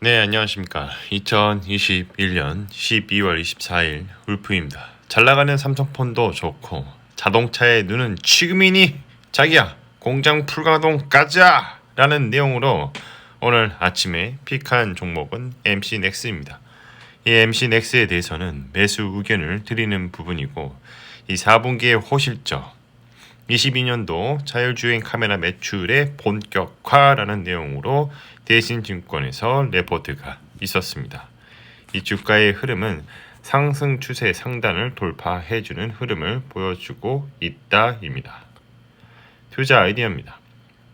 네, 안녕하십니까. 2021년 12월 24일 울프입니다. 잘 나가는 삼성폰도 좋고 자동차의 눈은 지금이니 자기야 공장 풀가동 가자! 라는 내용으로 오늘 아침에 픽한 종목은 MC넥스입니다. 이 MC넥스에 대해서는 매수 의견을 드리는 부분이고 이 4분기의 호실적 22년도 자율주행 카메라 매출의 본격화라는 내용으로 대신증권에서 레포트가 있었습니다. 이 주가의 흐름은 상승 추세 상단을 돌파해주는 흐름을 보여주고 있다입니다. 투자 아이디어입니다.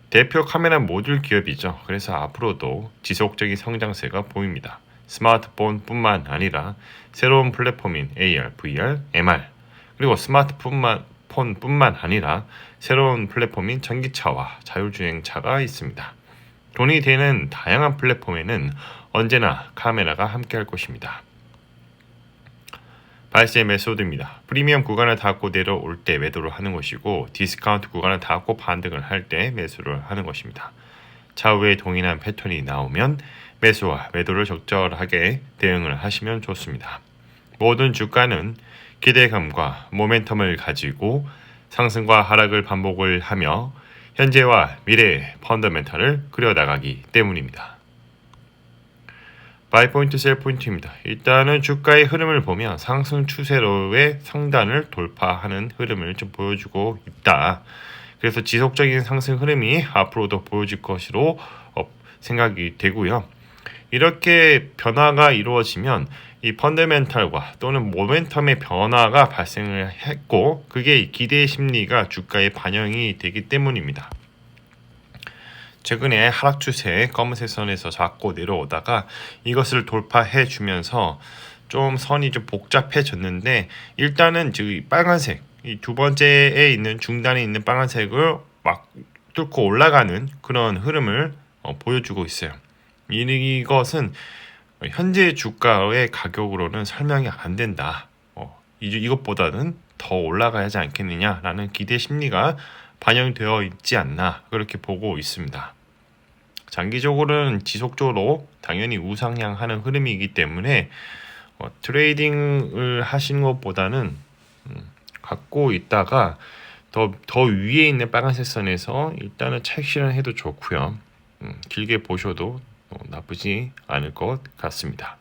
대표 카메라 모듈 기업이죠. 그래서 앞으로도 지속적인 성장세가 보입니다. 스마트폰뿐만 아니라 새로운 플랫폼인 AR, VR, MR 그리고 스마트폰뿐만 아니라 새로운 플랫폼인 전기차와 자율주행차가 있습니다. 돈이 되는 다양한 플랫폼에는 언제나 카메라가 함께할 것입니다. 발세 메소드입니다. 프리미엄 구간을 닿고 내려올 때 매도를 하는 것이고 디스카운트 구간을 닿고 반등을 할 때 매수를 하는 것입니다. 차후에 동일한 패턴이 나오면 매수와 매도를 적절하게 대응을 하시면 좋습니다. 모든 주가는 기대감과 모멘텀을 가지고 상승과 하락을 반복을 하며 현재와 미래의 펀더멘탈을 그려나가기 때문입니다. 바이포인트 셀포인트입니다. 일단은 주가의 흐름을 보면 상승 추세로의 상단을 돌파하는 흐름을 좀 보여주고 있다. 그래서 지속적인 상승 흐름이 앞으로도 보여질 것으로 생각이 되고요. 이렇게 변화가 이루어지면 이 펀더멘탈과 또는 모멘텀의 변화가 발생을 했고 그게 기대 심리가 주가에 반영이 되기 때문입니다. 최근에 하락 추세 검은색 선에서 잡고 내려오다가 이것을 돌파해 주면서 좀 선이 좀 복잡해졌는데 일단은 이 빨간색 이 두 번째에 있는 중단에 있는 빨간색을 막 뚫고 올라가는 그런 흐름을 보여주고 있어요. 이것은 현재 주가의 가격으로는 설명이 안 된다. 이것보다는 더 올라가야 하지 않겠느냐라는 기대 심리가 반영되어 있지 않나 그렇게 보고 있습니다. 장기적으로는 지속적으로 당연히 우상향하는 흐름이기 때문에 트레이딩을 하시는 것보다는 갖고 있다가 더 위에 있는 빨간색 선에서 일단은 차익 실현해도 좋고요. 길게 보셔도 나쁘지 않을 것 같습니다.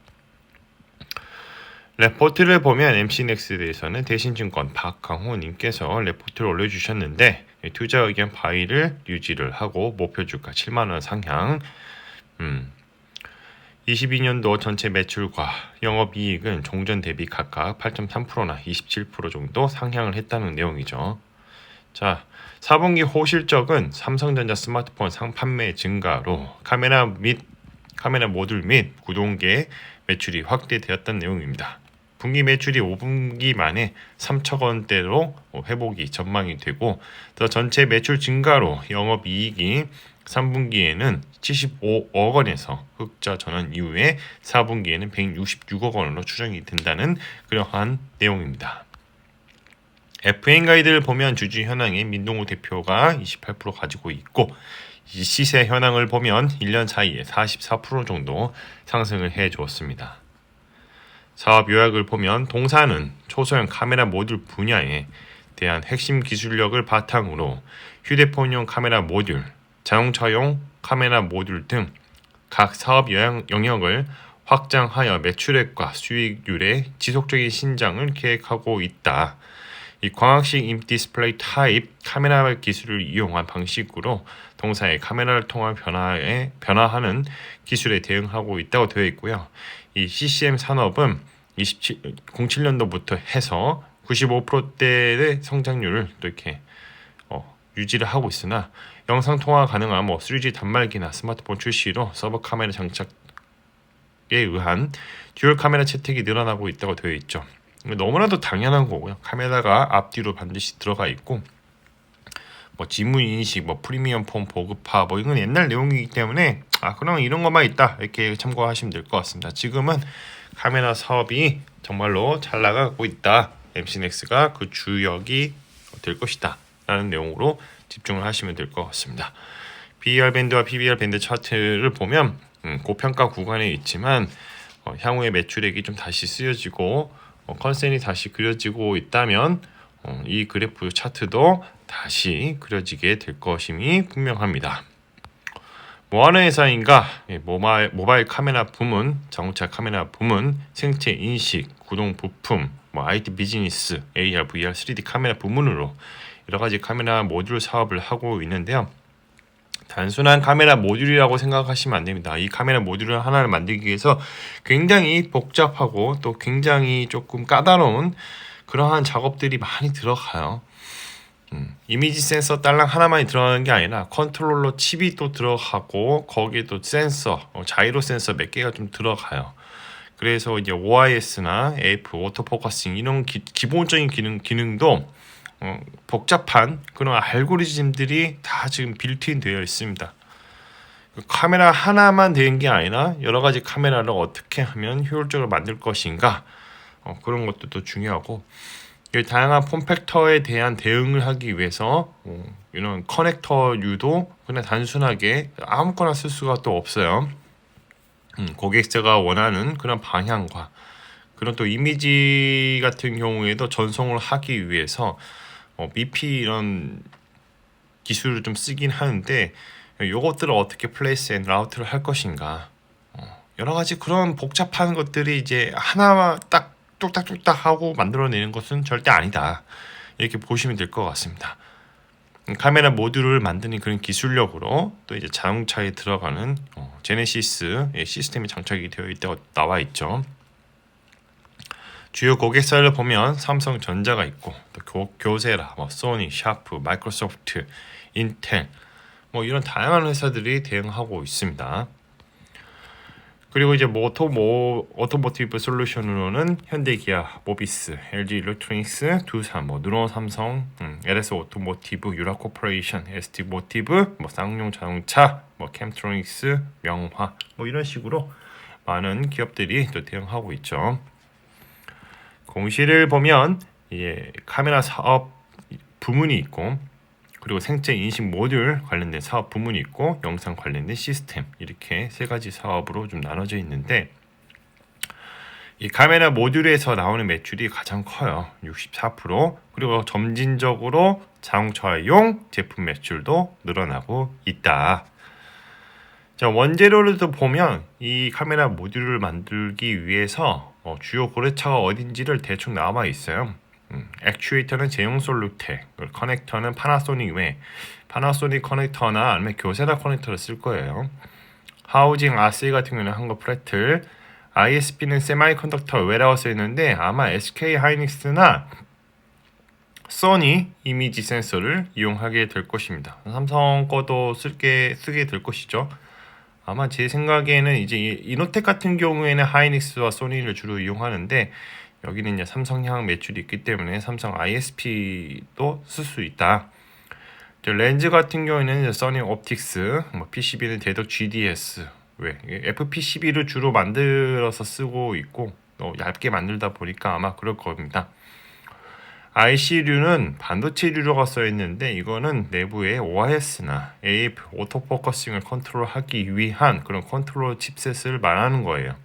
레포트를 보면 MC넥스에 대해서는 대신증권 박강호님께서 레포트를 올려주셨는데 투자 의견 바이를 유지를 하고 목표 주가 7만원 상향 22년도 전체 매출과 영업이익은 종전 대비 각각 8.3%나 27% 정도 상향을 했다는 내용이죠. 자, 4분기 호실적은 삼성전자 스마트폰 상판매 증가로 카메라 모듈 및 구동계 매출이 확대되었다는 내용입니다. 분기 매출이 5분기 만에 3천 원대로 회복이 전망이 되고 더 전체 매출 증가로 영업이익이 3분기에는 75억 원에서 흑자 전환 이후에 4분기에는 166억 원으로 추정이 된다는 그러한 내용입니다. FN 가이드를 보면 주주 현황에 민동우 대표가 28% 가지고 있고 이 시세 현황을 보면 1년 사이에 44% 정도 상승을 해주었습니다. 사업 요약을 보면 동사는 초소형 카메라 모듈 분야에 대한 핵심 기술력을 바탕으로 휴대폰용 카메라 모듈, 자동차용 카메라 모듈 등 각 사업 영역을 확장하여 매출액과 수익률의 지속적인 신장을 계획하고 있다. 이 광학식 임 디스플레이 타입 카메라 기술을 이용한 방식으로 동사의 카메라를 통한 변화하는 기술에 대응하고 있다고 되어 있고요. 이 CCM 산업은 07년도부터 해서 95%대의 성장률을 또 이렇게 유지를 하고 있으나 영상 통화 가능한 3G 단말기나 스마트폰 출시로 서버 카메라 장착에 의한 듀얼 카메라 채택이 늘어나고 있다고 되어 있죠. 너무나도 당연한 거고요. 카메라가 앞뒤로 반드시 들어가 있고 지문 인식, 프리미엄 폰 보급화 이건 옛날 내용이기 때문에 그럼 이런 것만 있다 이렇게 참고하시면 될 것 같습니다. 지금은 카메라 사업이 정말로 잘 나가고 있다. MC넥스가 그 주역이 될 것이다 라는 내용으로 집중을 하시면 될 것 같습니다. BER 밴드와 PBR 밴드 차트를 보면 고평가 구간에 있지만 향후에 매출액이 좀 다시 쓰여지고 컨센이 다시 그려지고 있다면 이 그래프 차트도 다시 그려지게 될 것임이 분명합니다. 뭐 하는 회사인가? 모바일 카메라 부문, 자동차 카메라 부문, 생체 인식, 구동 부품, IT 비즈니스, AR, VR, 3D 카메라 부문으로 여러 가지 카메라 모듈 사업을 하고 있는데요. 단순한 카메라 모듈이라고 생각하시면 안 됩니다. 이 카메라 모듈을 하나를 만들기 위해서 굉장히 복잡하고 또 굉장히 조금 까다로운 그러한 작업들이 많이 들어가요. 이미지 센서 딸랑 하나만이 들어가는 게 아니라 컨트롤러 칩이 또 들어가고 거기에 또 센서, 자이로 센서 몇 개가 좀 들어가요. 그래서 이제 OIS나 AF, 오토포커싱 이런 기본적인 기능도 복잡한 그런 알고리즘들이 다 지금 빌트인 되어 있습니다. 카메라 하나만 되는 게 아니라 여러 가지 카메라를 어떻게 하면 효율적으로 만들 것인가 그런 것도 중요하고 다양한 폼팩터에 대한 대응을 하기 위해서 이런 커넥터류도 그냥 단순하게 아무거나 쓸 수가 또 없어요. 고객사가 원하는 그런 방향과 그런 또 이미지 같은 경우에도 전송을 하기 위해서 BP 이런 기술을 좀 쓰긴 하는데 요것들을 어떻게 플레이스 앤 라우트를 할 것인가 여러 가지 그런 복잡한 것들이 이제 하나 딱 뚝딱뚝딱 하고 만들어내는 것은 절대 아니다. 이렇게 보시면 될 것 같습니다. 카메라 모듈을 만드는 그런 기술력으로 또 이제 자동차에 들어가는 제네시스의 시스템이 장착이 되어 있다고 나와 있죠. 주요 고객사를 보면 삼성전자가 있고 또 교세라, 소니, 샤프, 마이크로소프트, 인텔 이런 다양한 회사들이 대응하고 있습니다. 그리고 이제 오토모티브 솔루션으로는 현대기아, 모비스, LG 일렉트로닉스, 두산, 누론 삼성, LS 오토모티브, 유라 코퍼레이션, ST 모티브, 쌍용 자동차, 캠트로닉스, 명화 이런 식으로 많은 기업들이 또 대응하고 있죠. 공시를 보면 카메라 사업 부문이 있고 그리고 생체 인식 모듈 관련된 사업 부문이 있고 영상 관련된 시스템 이렇게 세 가지 사업으로 좀 나눠져 있는데 이 카메라 모듈에서 나오는 매출이 가장 커요. 64%. 그리고 점진적으로 자동차용 제품 매출도 늘어나고 있다. 자, 원재료를 또 보면 이 카메라 모듈을 만들기 위해서 주요 고래차가 어딘지를 대충 나와 있어요. 액추에이터는 제용솔루텍, 커넥터는 파나소닉 외 파나소닉 커넥터나 아니면 교세라 커넥터를 쓸 거예요. 하우징 RC 같은 경우는 한거 프레틀, ISP는 세마이컨덕터 외라고 써 있는데 아마 SK 하이닉스나 소니 이미지 센서를 이용하게 될 것입니다. 삼성 거도 쓰게 될 것이죠. 아마 제 생각에는 이제 이노텍 같은 경우에는 하이닉스와 소니를 주로 이용하는데 여기는 이제 삼성향 매출이 있기 때문에 삼성 ISP도 쓸 수 있다. 렌즈 같은 경우에는 이제 써니 옵틱스, PCB는 대덕 GDS, FP12를 주로 만들어서 쓰고 있고 얇게 만들다 보니까 아마 그럴 겁니다. IC류는 반도체류로가 써 있는데 이거는 내부에 OIS나 AF, 오토포커싱을 컨트롤하기 위한 그런 컨트롤 칩셋을 말하는 거예요.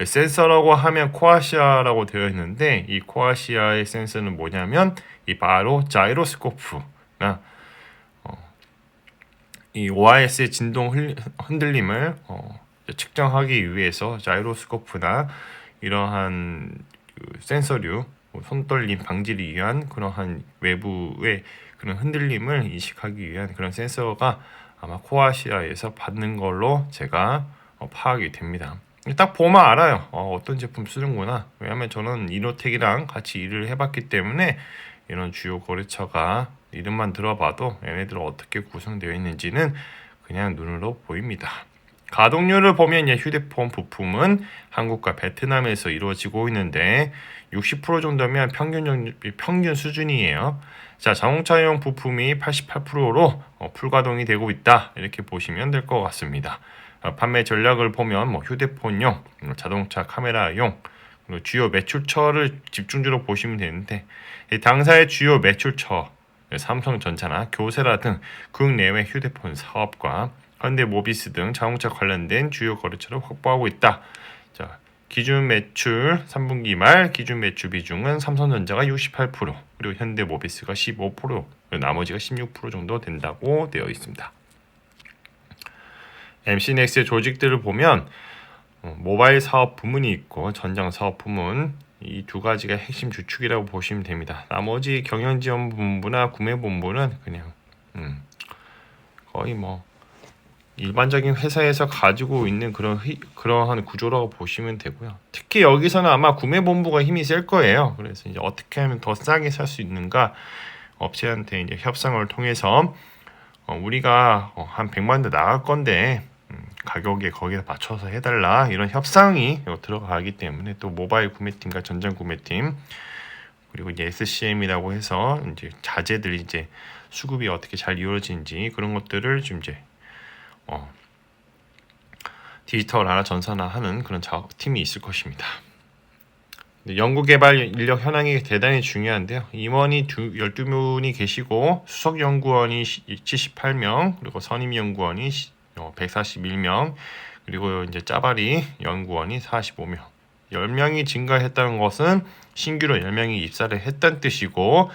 센서라고 하면 코아시아라고 되어 있는데 이 코아시아의 센서는 뭐냐면 이 바로 자이로스코프나 이 OIS의 진동 흔들림을 측정하기 위해서 자이로스코프나 이러한 센서류 손떨림 방지를 위한 그러한 외부의 그런 흔들림을 인식하기 위한 그런 센서가 아마 코아시아에서 받는 걸로 제가 파악이 됩니다. 딱 보면 알아요. 어떤 제품 쓰는구나. 왜냐하면 저는 이노텍이랑 같이 일을 해봤기 때문에 이런 주요 거래처가 이름만 들어봐도 얘네들 어떻게 구성되어 있는지는 그냥 눈으로 보입니다. 가동률을 보면 휴대폰 부품은 한국과 베트남에서 이루어지고 있는데 60% 정도면 평균 수준이에요. 자, 자동차용 부품이 88%로 풀가동이 되고 있다. 이렇게 보시면 될 것 같습니다. 판매 전략을 보면 휴대폰용, 자동차 카메라용, 주요 매출처를 집중적으로 보시면 되는데 당사의 주요 매출처, 삼성전자나 교세라 등 국내외 휴대폰 사업과 현대모비스 등 자동차 관련된 주요 거래처를 확보하고 있다. 자, 기준 매출 3분기 말 기준 매출 비중은 삼성전자가 68%, 그리고 현대모비스가 15%, 나머지가 16% 정도 된다고 되어 있습니다. MC넥스의 조직들을 보면 모바일 사업 부문이 있고 전장 사업 부문, 이 두 가지가 핵심 주축이라고 보시면 됩니다. 나머지 경영지원본부나 구매본부는 그냥 거의 뭐 일반적인 회사에서 가지고 있는 그러한 구조라고 보시면 되고요. 특히 여기서는 아마 구매본부가 힘이 셀 거예요. 그래서 이제 어떻게 하면 더 싸게 살 수 있는가, 업체한테 이제 협상을 통해서 우리가 한 100만 대 나갈 건데 가격에 거기에 맞춰서 해달라, 이런 협상이 들어가기 때문에, 또 모바일 구매팀과 전장 구매팀, 그리고 이제 SCM이라고 해서 이제 자재들이 이제 수급이 어떻게 잘 이루어지는지 그런 것들을 좀 이제 디지털화나 전산화하는 그런 팀이 있을 것입니다. 연구개발 인력 현황이 대단히 중요한데요. 임원이 12분이 계시고 수석 연구원이 78명, 그리고 선임 연구원이 141명, 그리고 이제 짜바리 연구원이 45명. 10명이 증가했다는 것은 신규로 10명이 입사를 했다는 뜻이고,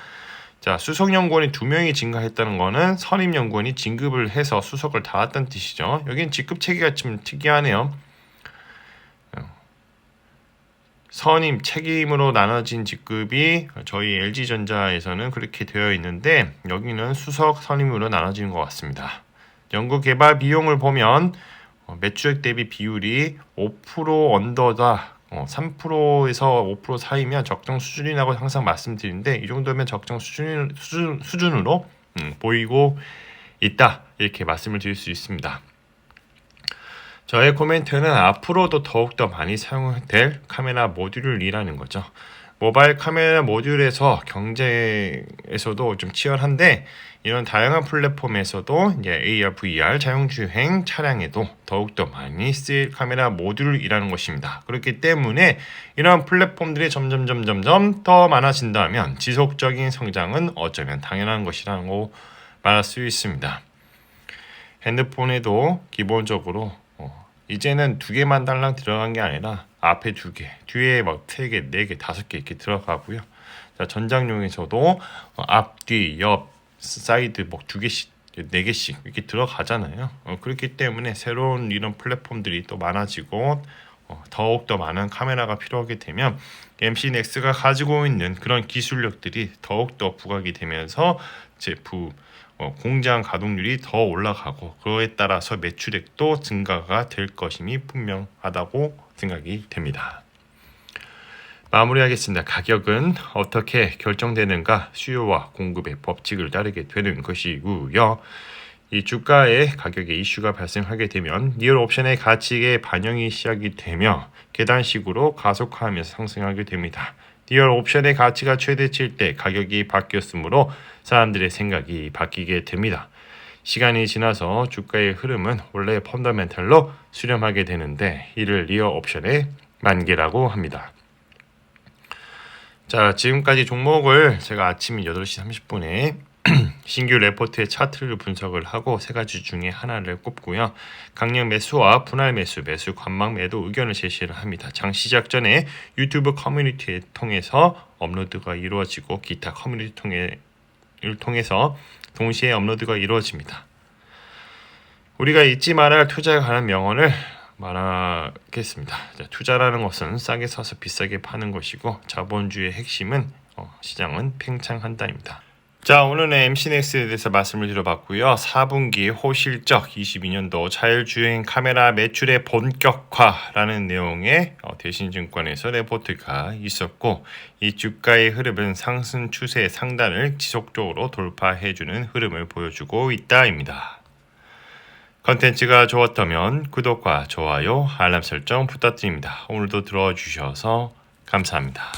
자, 수석 연구원이 2명이 증가했다는 것은 선임 연구원이 진급을 해서 수석을 달았다는 뜻이죠. 여기는 직급 체계가 좀 특이하네요. 선임 책임으로 나눠진 직급이 저희 LG전자에서는 그렇게 되어 있는데, 여기는 수석 선임으로 나눠지는 것 같습니다. 연구개발 비용을 보면 매출액 대비 비율이 5% 언더다, 3%에서 5% 사이면 적정 수준이라고 항상 말씀드리는데, 이 정도면 적정 수준으로 보이고 있다, 이렇게 말씀을 드릴 수 있습니다. 저의 코멘트는 앞으로도 더욱더 많이 사용될 카메라 모듈이라는 거죠. 모바일 카메라 모듈에서 경쟁에서도 좀 치열한데, 이런 다양한 플랫폼에서도 이제 AR, VR, 자율주행 차량에도 더욱더 많이 쓰일 카메라 모듈이라는 것입니다. 그렇기 때문에 이런 플랫폼들이 점점 더 많아진다면 지속적인 성장은 어쩌면 당연한 것이라고 말할 수 있습니다. 핸드폰에도 기본적으로 이제는 2개만 달랑 들어간 게 아니라 앞에 2개, 뒤에 막 3개, 4개, 5개 이렇게 들어가고요. 자, 전장용에서도 앞, 뒤, 옆, 사이드 뭐 2개씩, 4개씩 이렇게 들어가잖아요. 그렇기 때문에 새로운 이런 플랫폼들이 또 많아지고 더욱더 많은 카메라가 필요하게 되면 MC넥스가 가지고 있는 그런 기술력들이 더욱더 부각이 되면서 제품 공장 가동률이 더 올라가고, 그거에 따라서 매출액도 증가가 될 것임이 분명하다고 생각이 됩니다. 마무리하겠습니다. 가격은 어떻게 결정되는가? 수요와 공급의 법칙을 따르게 되는 것이고요. 이 주가의 가격에 이슈가 발생하게 되면 리얼 옵션의 가치에 반영이 시작이 되며 계단식으로 가속화하면서 상승하게 됩니다. 리얼 옵션의 가치가 최대치일 때 가격이 바뀌었으므로 사람들의 생각이 바뀌게 됩니다. 시간이 지나서 주가의 흐름은 원래 펀더멘탈로 수렴하게 되는데, 이를 리얼 옵션의 만개라고 합니다. 자, 지금까지 종목을 제가 아침 8시 30분에 신규 레포트의 차트를 분석을 하고 3가지 중에 하나를 꼽고요. 강력 매수와 분할 매수, 매수 관망 매도 의견을 제시를 합니다. 장 시작 전에 유튜브 커뮤니티를 통해서 업로드가 이루어지고 기타 커뮤니티를 통해서 동시에 업로드가 이루어집니다. 우리가 잊지 말아야 할 투자에 관한 명언을 말하겠습니다. 자, 투자라는 것은 싸게 사서 비싸게 파는 것이고, 자본주의의 핵심은 시장은 팽창한다입니다. 자, 오늘은 MC넥스에 대해서 말씀을 드려봤고요. 4분기 호실적 22년도 자율주행 카메라 매출의 본격화라는 내용의 대신증권에서 레포트가 있었고, 이 주가의 흐름은 상승 추세의 상단을 지속적으로 돌파해주는 흐름을 보여주고 있다입니다. 컨텐츠가 좋았다면 구독과 좋아요, 알람 설정 부탁드립니다. 오늘도 들어주셔서 감사합니다.